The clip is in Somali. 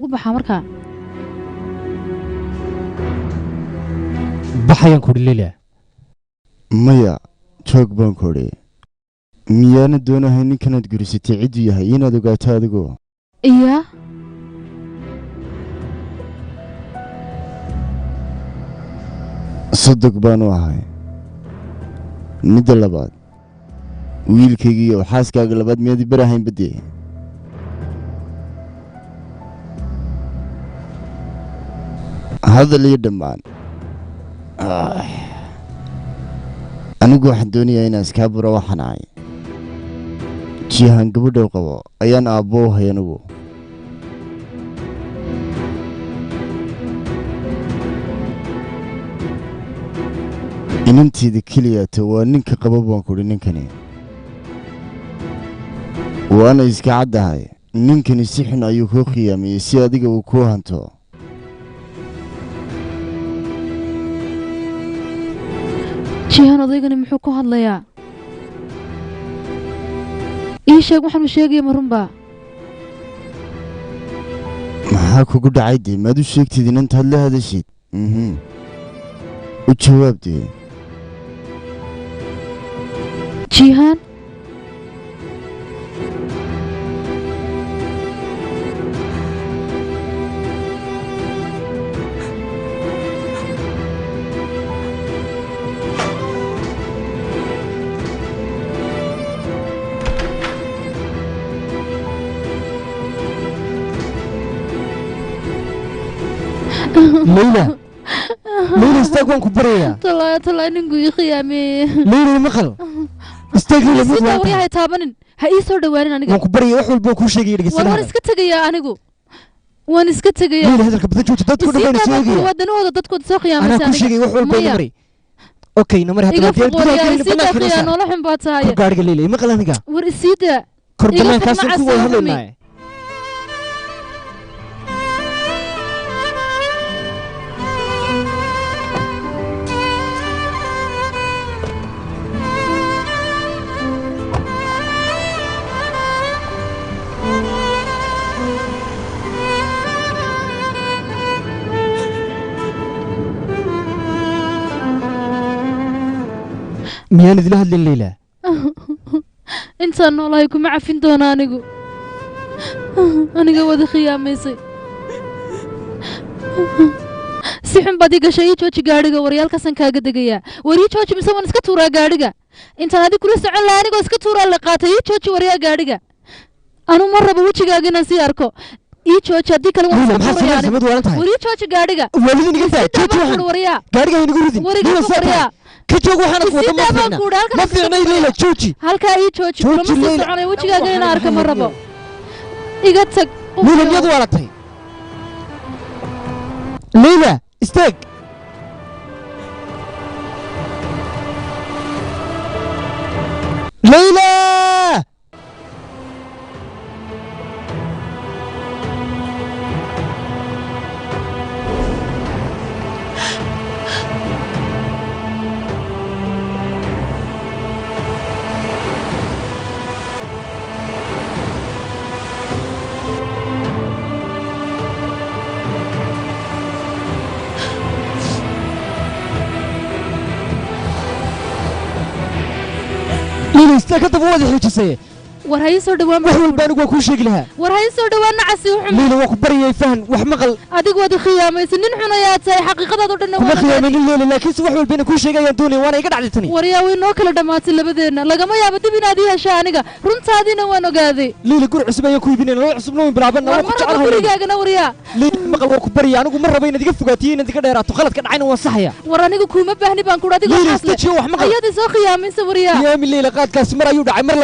وبحا مركا baxayaan ku dhilila maya joog baan ku dhigay miyaana doonahay ninkanaad gurisatay ciduu yahay inaad ogaato adigu iya صدق baan u ahay midda labaad wiilkaygiiyo xaaskaaga labaad miyaad barahayn badee hadal iyo dhammaan anigu waxaan doonayaa inaan iskaa buro waxaan ahay jihaan gabadhow qabo ayaan aabbo u hay anigu inanteeda keliyaata waa ninka qabo baan kudhi ninkani waana iska caddahay ninkani si xun ayuu kuu khiyaamayey si adiga uu kuu hanto jihaan odaygani muxuu ku hadlayaa ii sheeg waxaanu sheegaya ma runbaa maxaa kugu dhacay dee maad u sheegtid inantaad la hadashid u jawaab dee jihaan ليلى ليلى استاقوان كبرية طلع ننقو يخيامي ليلى مقل استاق ليلى مقل سيدا وريها يتابنن هاي سور دوارين أنيقا وان كبرية وحول بوكو شاقي يرقى السنة وان اسكتك يا أنيقو وان اسكتك يا ليلى هذا الكبتة شو تدادكو دفعني سيدا سيدا ودنو هذا دادكو تساق يا أنا كل شاقي وحول بو نمري أوكي نمري هاتو إيقا فقوريا سيدا خيان ولا حنبات هاي كبارك ليلى مقل أنيقا ور سيدا كربنا كاسم كوة هلو معي ميان ذي لهد الليلة إنسان والله يكون معفين دون أنيقو أنيقو وذي خياميسي سيحن باديقا شايي جوجي قاريقا وريالكا سنكاقا دقيا وري جوجي مسوان اسكا تورا قاريقا إنسان هذي كل سعون لانيقو اسكا تورا اللقاتا يي جوجي وريا قاريقا أنو مرة بوجي قاقنا سياركو إي جوجي هدي كلا وانسا وري جوجي قاريقا والذين قلتها جوجي وريا قاريقا ينقو رذين وريا كجوجو حنا فوتو ما فينا ليلى جوجي halka ii jooji lama soo soconay wajigaaga inaan arko ma rabo iga tag ليلى مياد والتي ليلى استاق ليلى ليلى استاق هذا بوادي حيجسيه war hay soo dhawaan وحول بانك وكل شيء لها war hay soo dhawaan nacasi wuxuu ليلى وكبري يفهم وحمقل adigu wada khiyaamaysan nin xun ayaa tahay xaqiiqadaadu dhan ما خيام من الليل لكن وحول بين كل شيء يدوني وانا يقعد علتني war yaa way noo kala dhamaatay labadeena lagama yaabo dib inaad ii hesho aniga runtaadina waan ogaaday ليلى قرع عصب يا كوي بيننا لو عصب نوين بلعبنا war marka gurigaagana war yaa ليلى مقل وكبري انا مره بين دقه فغاتين دقه دheeraato khalad ka dhacayna waa saxaya war anigu kuma baahni baan ku adigu ليلى استجي wax maqal ayadii soo khiyaamaysa war yaa يا من ليلى qaadkaas mar ayuu dhacay mar